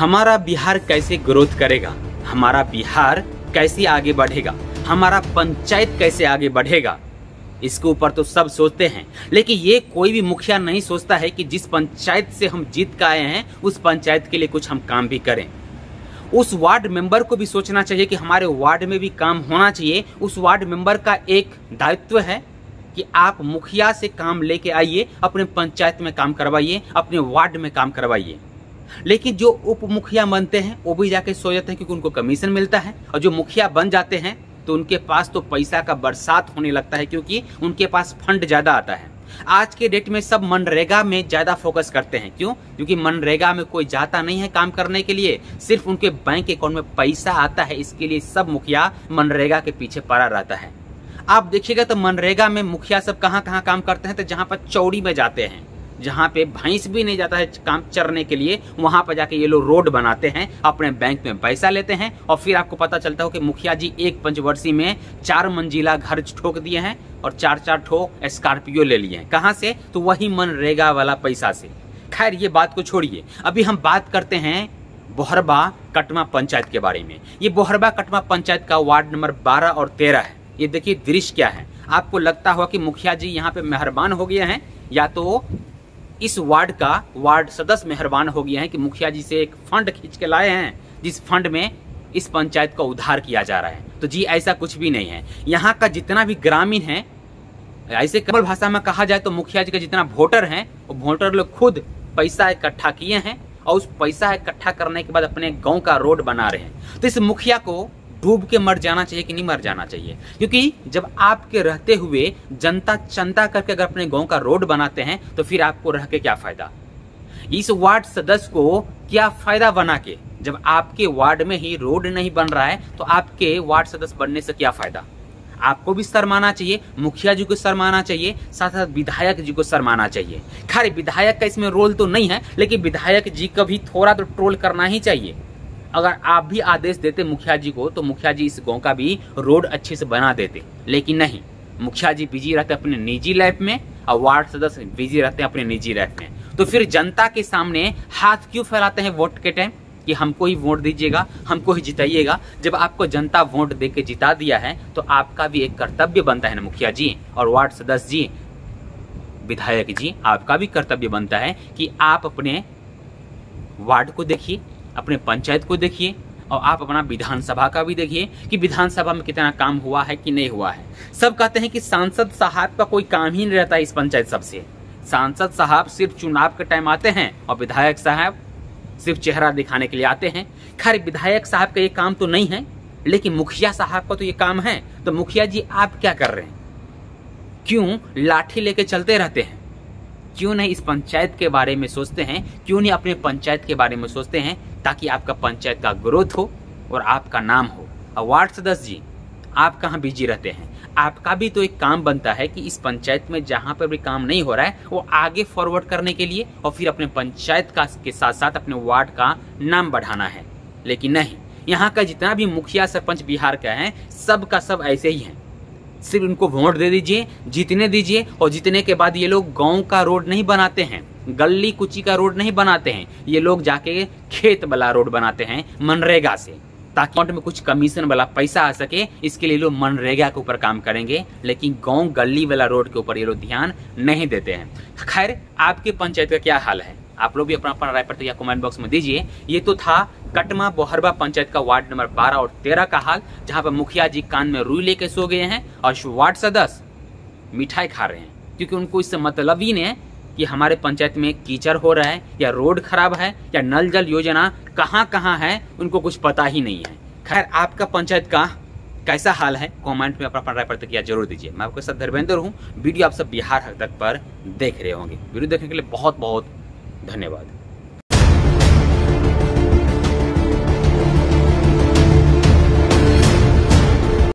हमारा बिहार कैसे ग्रोथ करेगा, हमारा बिहार कैसे आगे बढ़ेगा, हमारा पंचायत कैसे आगे बढ़ेगा, इसके ऊपर तो सब सोचते हैं। लेकिन ये कोई भी मुखिया नहीं सोचता है कि जिस पंचायत से हम जीत कर आए हैं उस पंचायत के लिए कुछ हम काम भी करें। उस वार्ड मेंबर को भी सोचना चाहिए कि हमारे वार्ड में भी काम होना चाहिए। उस वार्ड मेंबर का एक दायित्व है कि आप मुखिया से काम लेके आइए, अपने पंचायत में काम करवाइए, अपने वार्ड में काम करवाइए। लेकिन जो उप मुखिया बनते हैं वो भी जाके सो जाते हैं क्योंकि उनको कमीशन मिलता है, और जो मुखिया बन जाते हैं तो उनके पास तो पैसा का बरसात होने लगता है क्योंकि उनके पास फंड ज्यादा आता है। आज के डेट में सब मनरेगा में ज्यादा फोकस करते हैं। क्यों? क्योंकि मनरेगा में कोई जाता नहीं है काम करने के लिए, सिर्फ उनके बैंक अकाउंट में पैसा आता है। इसके लिए सब मुखिया मनरेगा के पीछे पड़ा रहता है। आप देखिएगा तो मनरेगा में मुखिया सब कहाँ कहाँ काम करते हैं, तो जहाँ पर चौड़ी में जाते हैं, जहाँ पे भैंस भी नहीं जाता है काम चरने के लिए, वहां पर जाके ये लोग रोड बनाते हैं, अपने बैंक में पैसा लेते हैं, और फिर आपको पता चलता हो कि मुखिया जी एक पंचवर्षीय में 4 मंजिला घर ठोक दिए हैं और 4-4 ठो स्कॉर्पियो ले लिए हैं। कहाँ से? तो वही मनरेगा वाला पैसा से। खैर ये बात को छोड़िए, अभी हम बात करते हैं बोहरबा कटमा पंचायत के बारे में। ये बोहरबा कटमा पंचायत का वार्ड नंबर 12 और 13 है। ये देखिए दृश्य क्या है। आपको लगता होगा कि मुखिया जी यहाँ पे मेहरबान हो गए हैं, या तो इस वार्ड का वार्ड सदस्य मेहरबान हो गया है कि मुखिया जी से एक फंड खींच के लाए हैं जिस फंड में इस पंचायत का उद्धार किया जा रहा है। तो जी ऐसा कुछ भी नहीं है। यहाँ का जितना भी ग्रामीण है, ऐसे कमल भाषा में कहा जाए तो मुखिया जी का जितना वोटर हैं, वो वोटर लोग खुद पैसा इकट्ठा किए हैं और उस पैसा इकट्ठा करने के बाद अपने गाँव का रोड बना रहे हैं। तो इस मुखिया को डूब के मर जाना चाहिए कि नहीं मर जाना चाहिए? क्योंकि जब आपके रहते हुए जनता चंदा करके अगर अपने गांव का रोड बनाते हैं तो फिर आपको रह के क्या फायदा? इस वार्ड सदस्य को क्या फायदा बना के? जब आपके वार्ड में ही रोड नहीं बन रहा है तो आपके वार्ड सदस्य बनने से क्या फायदा? आपको भी शर्माना चाहिए, मुखिया जी को शर्माना चाहिए, साथ साथ विधायक जी को शर्माना चाहिए। खैर विधायक का इसमें रोल तो नहीं है, लेकिन विधायक जी को भी थोड़ा तो ट्रोल करना ही चाहिए। अगर आप भी आदेश देते मुखिया जी को तो मुखिया जी इस गांव का भी रोड अच्छे से बना देते, लेकिन नहीं, मुखिया जी बिजी रहते अपने निजी लाइफ में और वार्ड सदस्य बिजी रहते हैं अपने निजी लाइफ में। तो फिर जनता के सामने हाथ क्यों फैलाते हैं वोट के टाइम कि हमको ही वोट दीजिएगा, हमको ही जिताइएगा? जब आपको जनता वोट दे के जिता दिया है तो आपका भी एक कर्तव्य बनता है ना मुखिया जी और वार्ड सदस्य जी, विधायक जी, आपका भी कर्तव्य बनता है कि आप अपने वार्ड को देखिए, अपने पंचायत को देखिए, और आप अपना विधानसभा का भी देखिए कि विधानसभा में कितना काम हुआ है कि नहीं हुआ है। सब कहते हैं कि सांसद साहब का कोई काम ही नहीं रहता इस पंचायत सबसे। सांसद साहब सिर्फ चुनाव के टाइम आते हैं और विधायक साहब सिर्फ चेहरा दिखाने के लिए आते हैं। खैर विधायक साहब का ये काम तो नहीं है, लेकिन मुखिया साहब का तो ये काम है। तो मुखिया जी आप क्या कर रहे हैं? क्यों लाठी लेके चलते रहते हैं? क्यों नहीं इस पंचायत के बारे में सोचते हैं? क्यों नहीं अपने पंचायत के बारे में सोचते हैं ताकि आपका पंचायत का ग्रोथ हो और आपका नाम हो? और वार्ड सदस्य जी आप कहाँ बिजी रहते हैं? आपका भी तो एक काम बनता है कि इस पंचायत में जहाँ पर भी काम नहीं हो रहा है वो आगे फॉरवर्ड करने के लिए और फिर अपने पंचायत का के साथ साथ अपने वार्ड का नाम बढ़ाना है। लेकिन नहीं, यहाँ का जितना भी मुखिया सरपंच बिहार का है सब का सब ऐसे ही है। सिर्फ उनको वोट दे दीजिए, जीतने दीजिए, और जीतने के बाद ये लोग गांव का रोड नहीं बनाते हैं, गली कुची का रोड नहीं बनाते हैं, ये लोग जाके खेत वाला रोड बनाते हैं मनरेगा से, ताकि अकाउंट में कुछ कमीशन वाला पैसा आ सके। इसके लिए लोग मनरेगा के ऊपर काम करेंगे, लेकिन गांव गली वाला रोड के ऊपर ये लोग ध्यान नहीं देते हैं। खैर आपके पंचायत का क्या हाल है? आप लोग भी अपना अपना राय प्रतिक्रिया कमेंट बॉक्स में दीजिए। ये तो था कटमा बोहरबा पंचायत का वार्ड नंबर 12 और 13 का हाल, जहां पर मुखिया जी कान में रुई लेके सो गए हैं और वार्ड सदस्य मिठाई खा रहे हैं, क्योंकि उनको इससे मतलब ही नहीं है कि हमारे पंचायत में कीचड़ हो रहा है या रोड खराब है या नल जल योजना कहाँ कहाँ है, उनको कुछ पता ही नहीं है। खैर आपका पंचायत का कैसा हाल है कमेंट में अपना राय प्रतिक्रिया जरूर दीजिए। मैं आपके साथ धर्मेंद्र हूँ। वीडियो आप सब बिहार हक तक पर देख रहे होंगे। वीडियो देखने के लिए बहुत बहुत धन्यवाद।